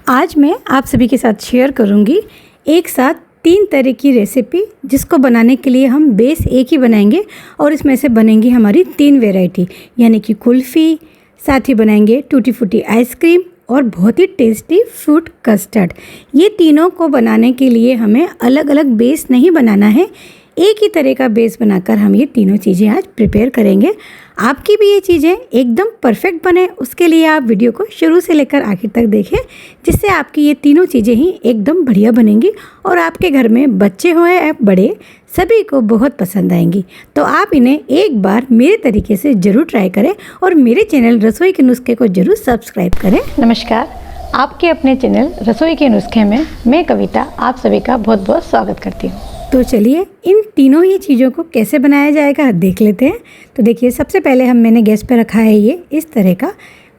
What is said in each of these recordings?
आज मैं आप सभी के साथ शेयर करूंगी एक साथ 3 तरह की रेसिपी, जिसको बनाने के लिए हम बेस एक ही बनाएंगे और इसमें से बनेंगी हमारी 3 वैरायटी, यानी कि कुल्फ़ी, साथ ही बनाएंगे टूटी फूटी आइसक्रीम और बहुत ही टेस्टी फ्रूट कस्टर्ड। ये तीनों को बनाने के लिए हमें अलग अलग बेस नहीं बनाना है, एक ही तरह का बेस बनाकर हम ये तीनों चीज़ें आज प्रिपेयर करेंगे। आपकी भी ये चीज़ें एकदम परफेक्ट बने, उसके लिए आप वीडियो को शुरू से लेकर आखिर तक देखें, जिससे आपकी ये तीनों चीज़ें ही एकदम बढ़िया बनेंगी और आपके घर में बच्चे हों या बड़े, सभी को बहुत पसंद आएंगी। तो आप इन्हें एक बार मेरे तरीके से ज़रूर ट्राई करें और मेरे चैनल रसोई के नुस्खे को ज़रूर सब्सक्राइब करें। नमस्कार, आपके अपने चैनल रसोई के नुस्खे में मैं कविता आप सभी का बहुत बहुत स्वागत करती हूँ। तो चलिए इन तीनों ही चीज़ों को कैसे बनाया जाएगा देख लेते हैं। तो देखिए, सबसे पहले मैंने गैस पे रखा है ये इस तरह का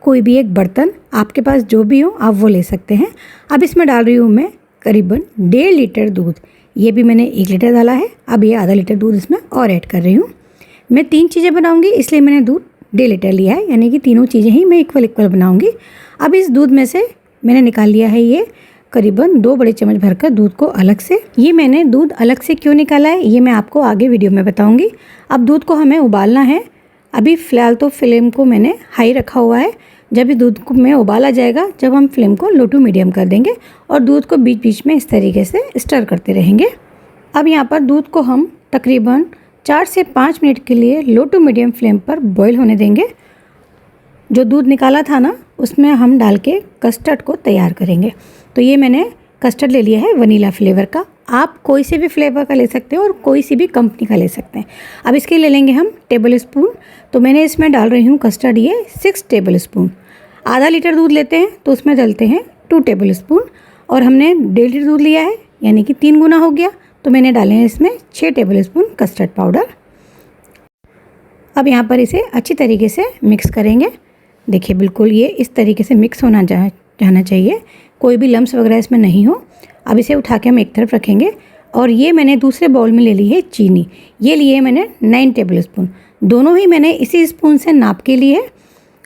कोई भी एक बर्तन, आपके पास जो भी हो आप वो ले सकते हैं। अब इसमें डाल रही हूँ मैं करीबन 1.5 लीटर दूध। ये भी मैंने 1 लीटर डाला है, अब ये आधा लीटर दूध इसमें और ऐड कर रही हूँ। मैं 3 चीज़ें बनाऊँगी, इसलिए मैंने दूध 1.5 लीटर लिया है, यानी कि तीनों चीज़ें ही मैं इक्वल बनाऊँगी। अब इस दूध में से मैंने निकाल लिया है ये करीबन 2 बड़े चम्मच भरकर दूध को अलग से। ये मैंने दूध अलग से क्यों निकाला है ये मैं आपको आगे वीडियो में बताऊंगी। अब दूध को हमें उबालना है। अभी फ़िलहाल तो फ्लेम को मैंने हाई रखा हुआ है। जब भी दूध को में उबाल आ जाएगा, जब हम फ्लेम को लो टू मीडियम कर देंगे और दूध को बीच बीच में इस तरीके से स्टर करते रहेंगे। अब यहाँ पर दूध को हम तकरीबन 4 से 5 मिनट के लिए लो टू मीडियम फ्लेम पर बॉयल होने देंगे। जो दूध निकाला था ना, उसमें हम डाल के कस्टर्ड को तैयार करेंगे। तो ये मैंने कस्टर्ड ले लिया है वनीला फ्लेवर का। आप कोई से भी फ्लेवर का ले सकते हो और कोई सी भी कंपनी का ले सकते हैं। अब इसके ले लेंगे हम टेबल स्पून। तो मैंने इसमें डाल रही हूँ कस्टर्ड ये 6 टेबल स्पून। आधा लीटर दूध लेते हैं तो उसमें डालते हैं 2 टेबल स्पून, और हमने 1.5 लीटर दूध लिया है, यानी कि 3 गुना हो गया। तो मैंने डाले हैं इसमें 6 टेबल स्पून कस्टर्ड पाउडर। अब यहाँ पर इसे अच्छी तरीके से मिक्स करेंगे। देखिए, बिल्कुल ये इस तरीके से मिक्स होना जाना चाहिए, कोई भी लम्स वगैरह इसमें नहीं हो। अब इसे उठा के हम एक तरफ रखेंगे। और ये मैंने दूसरे बाउल में ले ली है चीनी। ये लिए मैंने 9 टेबल स्पून। दोनों ही मैंने इसी स्पून से नाप के लिए।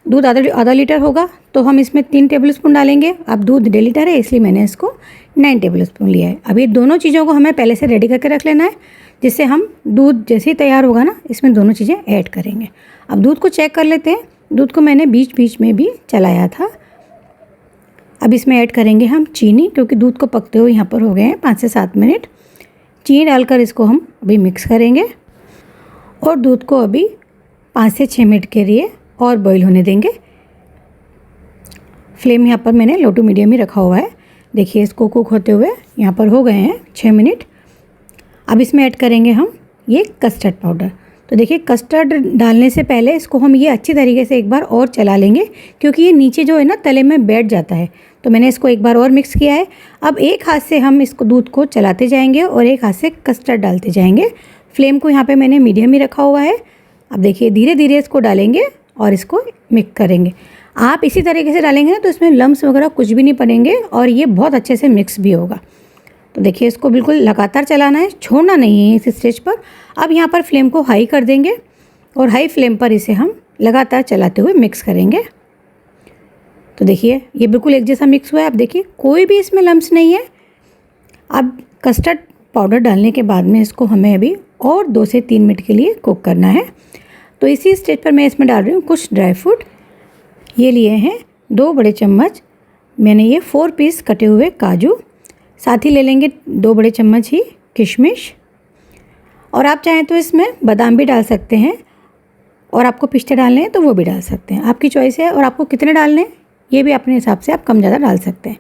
दूध आधा लीटर होगा तो हम इसमें 3 टेबल स्पून डालेंगे। अब दूध 1.5 लीटर है, इसलिए मैंने इसको 9 टेबल स्पून लिया है। अब ये दोनों चीज़ों को हमें पहले से रेडी करके रख लेना है, जिससे हम दूध जैसे ही तैयार होगा ना, इसमें दोनों चीज़ें ऐड करेंगे। अब दूध को चेक कर लेते हैं। दूध को मैंने बीच बीच में भी चलाया था। अब इसमें ऐड करेंगे हम चीनी, क्योंकि दूध को पकते हुए यहाँ पर हो गए हैं 5 से 7 मिनट। चीनी डालकर इसको हम अभी मिक्स करेंगे और दूध को अभी 5 से 6 मिनट के लिए और बॉईल होने देंगे। फ्लेम यहाँ पर मैंने लो टू मीडियम ही रखा हुआ है। देखिए, इसको कुक होते हुए यहाँ पर हो गए हैं 6 मिनट। अब इसमें ऐड करेंगे हम ये कस्टर्ड पाउडर। तो देखिए, कस्टर्ड डालने से पहले इसको हम ये अच्छी तरीके से एक बार और चला लेंगे, क्योंकि ये नीचे जो है ना तले में बैठ जाता है। तो मैंने इसको एक बार और मिक्स किया है। अब एक हाथ से हम इसको दूध को चलाते जाएंगे और एक हाथ से कस्टर्ड डालते जाएंगे। फ्लेम को यहाँ पे मैंने मीडियम ही रखा हुआ है। अब देखिए, धीरे धीरे इसको डालेंगे और इसको मिक्स करेंगे। आप इसी तरीके से डालेंगे ना तो इसमें लम्स वगैरह कुछ भी नहीं पड़ेंगे और ये बहुत अच्छे से मिक्स भी होगा। तो देखिए, इसको बिल्कुल लगातार चलाना है, छोड़ना नहीं है इस स्टेज पर। अब यहाँ पर फ्लेम को हाई कर देंगे और हाई फ्लेम पर इसे हम लगातार चलाते हुए मिक्स करेंगे। तो देखिए, ये बिल्कुल एक जैसा मिक्स हुआ है। अब देखिए, कोई भी इसमें लम्स नहीं है। अब कस्टर्ड पाउडर डालने के बाद में इसको हमें अभी और 2 से 3 मिनट के लिए कुक करना है। तो इसी स्टेज पर मैं इसमें डाल रही हूँ कुछ ड्राई फ्रूट। ये लिए हैं 2 बड़े चम्मच मैंने ये 4 पीस कटे हुए काजू। साथ ही ले लेंगे 2 बड़े चम्मच ही किशमिश, और आप चाहें तो इसमें बादाम भी डाल सकते हैं, और आपको पिस्ते डालने हैं तो वो भी डाल सकते हैं, आपकी चॉइस है। और आपको कितने डालने हैं ये भी अपने हिसाब से आप कम ज़्यादा डाल सकते हैं।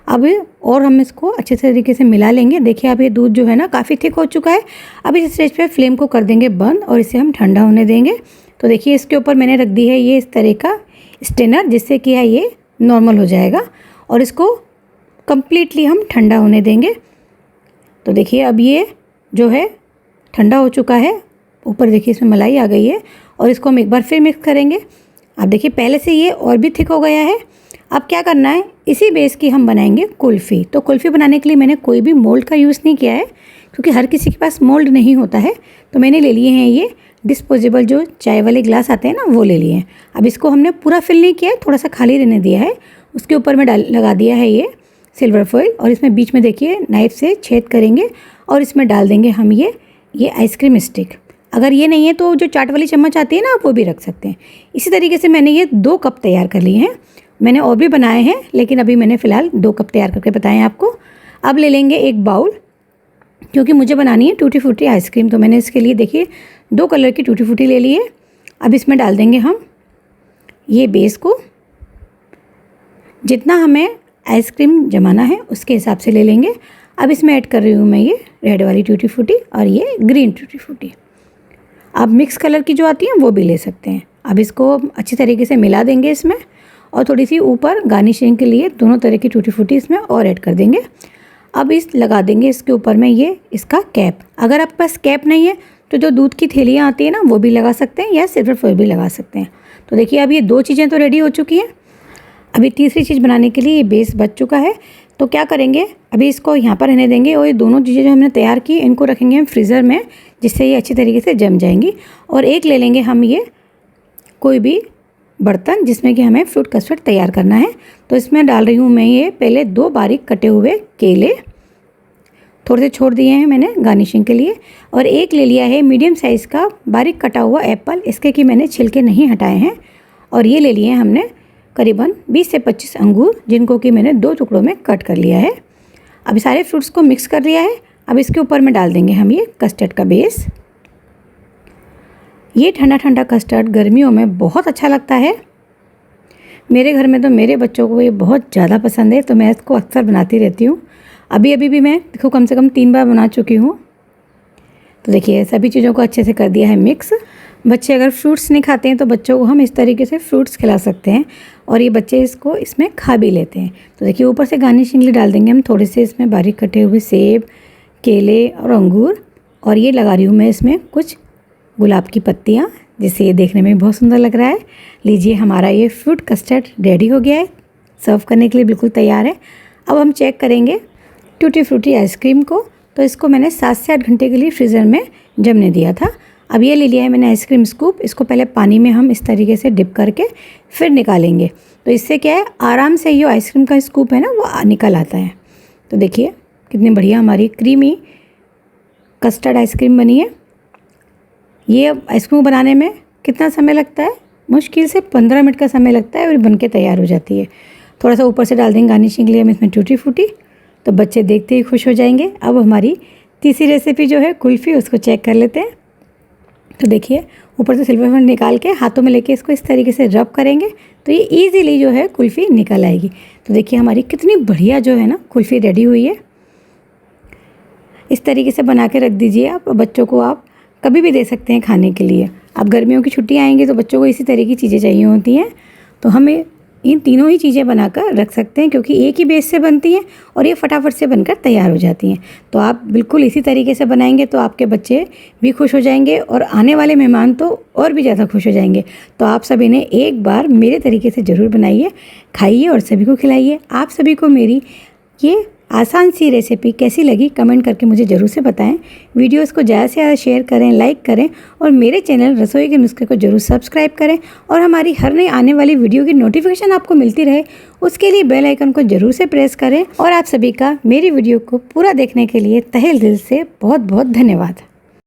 अब और हम इसको अच्छे तरीके से मिला लेंगे। देखिए, अब ये दूध जो है ना काफ़ी थिक हो चुका है। अब इस स्टेज पे फ्लेम को कर देंगे बंद और इसे हम ठंडा होने देंगे। तो देखिए, इसके ऊपर मैंने रख दी है ये इस तरह का स्टेनर, जिससे कि है ये नॉर्मल हो जाएगा, और इसको कम्प्लीटली हम ठंडा होने देंगे। तो देखिए, अब ये जो है ठंडा हो चुका है। ऊपर देखिए इसमें मलाई आ गई है, और इसको हम एक बार फिर मिक्स करेंगे। अब देखिए, पहले से ये और भी थिक हो गया है। अब क्या करना है, इसी बेस की हम बनाएंगे कुल्फ़ी। तो कुल्फ़ी बनाने के लिए मैंने कोई भी मोल्ड का यूज़ नहीं किया है, क्योंकि हर किसी के पास मोल्ड नहीं होता है। तो मैंने ले लिए हैं ये डिस्पोजेबल जो चाय वाले ग्लास आते हैं ना, वो ले लिए हैं। अब इसको हमने पूरा फिल नहीं किया है, थोड़ा सा खाली रहने दिया है। उसके ऊपर में लगा दिया है ये सिल्वर फॉइल और इसमें बीच में देखिए नाइफ से छेद करेंगे और इसमें डाल देंगे हम ये आइसक्रीम स्टिक। अगर ये नहीं है तो जो चाट वाली चम्मच आती है ना, आप वो भी रख सकते हैं। इसी तरीके से मैंने ये 2 कप तैयार कर लिए हैं। मैंने और भी बनाए हैं, लेकिन अभी मैंने फ़िलहाल 2 कप तैयार करके बताए हैं आपको। अब ले लेंगे एक बाउल, क्योंकि मुझे बनानी है टूटी फ्रूटी आइसक्रीम, तो मैंने इसके लिए देखिए 2 कलर की टूटी फ्रूटी ले ली है। अब इसमें डाल देंगे हम ये बेस को। जितना हमें आइसक्रीम जमाना है उसके हिसाब से ले लेंगे। अब इसमें ऐड कर रही हूँ मैं ये रेड वाली टूटी फ्रूटी और ये ग्रीन टूटी फ्रूटी। आप मिक्स कलर की जो आती हैं वो भी ले सकते हैं। अब इसको अच्छी तरीके से मिला देंगे इसमें, और थोड़ी सी ऊपर गार्निशिंग के लिए दोनों तरह की टूटी फ्रूटी इसमें और ऐड कर देंगे। अब इस लगा देंगे इसके ऊपर में ये इसका कैप। अगर आपके पास कैप नहीं है तो जो दूध की थैलियाँ आती हैं ना, वो भी लगा सकते हैं या सिल्वर फॉइल भी लगा सकते हैं। तो देखिए अब ये 2 चीज़ें तो रेडी हो चुकी हैं। अभी तीसरी चीज़ बनाने के लिए ये बेस बच चुका है। तो क्या करेंगे, अभी इसको यहाँ पर रहने देंगे और ये दोनों चीज़ें जो हमने तैयार की इनको रखेंगे हम फ्रीज़र में, जिससे ये अच्छी तरीके से जम जाएंगी। और एक ले लेंगे हम ये कोई भी बर्तन जिसमें कि हमें फ्रूट कस्टर्ड तैयार करना है। तो इसमें डाल रही हूँ मैं ये पहले 2 बारीक कटे हुए केले, थोड़े से छोड़ दिए हैं मैंने गार्निशिंग के लिए। और एक ले लिया है मीडियम साइज़ का बारीक कटा हुआ एप्पल, इसके कि मैंने छिलके नहीं हटाए हैं। और ये ले लिए हैं हमने करीबन 20 से 25 अंगूर, जिनको कि मैंने 2 टुकड़ों में कट कर लिया है। अब सारे फ्रूट्स को मिक्स कर लिया है। अब इसके ऊपर में डाल देंगे हम ये कस्टर्ड का बेस। ये ठंडा ठंडा कस्टर्ड गर्मियों में बहुत अच्छा लगता है। मेरे घर में तो मेरे बच्चों को ये बहुत ज़्यादा पसंद है, तो मैं इसको अक्सर बनाती रहती हूँ। अभी भी मैं देखो कम से कम 3 बार बना चुकी हूँ। तो देखिए सभी चीज़ों को अच्छे से कर दिया है मिक्स। बच्चे अगर फ्रूट्स नहीं खाते हैं तो बच्चों को हम इस तरीके से फ्रूट्स खिला सकते हैं, और ये बच्चे इसको इसमें खा भी लेते हैं। तो देखिए ऊपर से गार्निशिंग के लिए डाल देंगे हम थोड़े से इसमें बारीक कटे हुए सेब, केले और अंगूर। और ये लगा रही हूँ मैं इसमें कुछ गुलाब की पत्तियाँ, जिससे ये देखने में बहुत सुंदर लग रहा है। लीजिए हमारा ये फ्रूट कस्टर्ड रेडी हो गया है, सर्व करने के लिए बिल्कुल तैयार है। अब हम चेक करेंगे टूटी फ्रूटी आइसक्रीम को। तो इसको मैंने 7 से 8 घंटे के लिए फ्रीज़र में जमने दिया था। अब ये ले लिया है मैंने आइसक्रीम स्कूप। इसको पहले पानी में हम इस तरीके से डिप करके फिर निकालेंगे। तो इससे क्या है, आराम से ये आइसक्रीम का स्कूप है ना वो निकल आता है। तो देखिए कितनी बढ़िया हमारी क्रीमी कस्टर्ड आइसक्रीम बनी है। ये आइसक्रीम बनाने में कितना समय लगता है, मुश्किल से 15 मिनट का समय लगता है और बन के तैयार हो जाती है। थोड़ा सा ऊपर से डाल देंगे गार्निशिंग के लिए हम इसमें टूटी फ्रूटी, तो बच्चे देखते ही खुश हो जाएंगे। अब हमारी तीसरी रेसिपी जो है कुल्फ़ी, उसको चेक कर लेते हैं। तो देखिए ऊपर से सिल्वर फॉइल निकाल के हाथों में लेके इसको इस तरीके से रब करेंगे तो ये इजीली जो है कुल्फ़ी निकल आएगी। तो देखिए हमारी कितनी बढ़िया जो है ना कुल्फ़ी रेडी हुई है। इस तरीके से बना के रख दीजिए आप, बच्चों को आप कभी भी दे सकते हैं खाने के लिए। अब गर्मियों की छुट्टियाँ आएंगी तो बच्चों को इसी तरह की चीज़ें चाहिए होती हैं, तो हमें इन तीनों ही चीज़ें बनाकर रख सकते हैं, क्योंकि एक ही बेस से बनती हैं और ये फटाफट से बनकर तैयार हो जाती हैं। तो आप बिल्कुल इसी तरीके से बनाएंगे तो आपके बच्चे भी खुश हो जाएंगे और आने वाले मेहमान तो और भी ज़्यादा खुश हो जाएंगे। तो आप सभी ने एक बार मेरे तरीके से ज़रूर बनाइए, खाइए और सभी को खिलाइए। आप सभी को मेरी ये आसान सी रेसिपी कैसी लगी कमेंट करके मुझे ज़रूर से बताएं। वीडियोस को ज़्यादा से ज़्यादा शेयर करें, लाइक करें और मेरे चैनल रसोई के नुस्खे को ज़रूर सब्सक्राइब करें। और हमारी हर नई आने वाली वीडियो की नोटिफिकेशन आपको मिलती रहे उसके लिए बेल आइकन को ज़रूर से प्रेस करें। और आप सभी का मेरी वीडियो को पूरा देखने के लिए तहे दिल से बहुत बहुत धन्यवाद।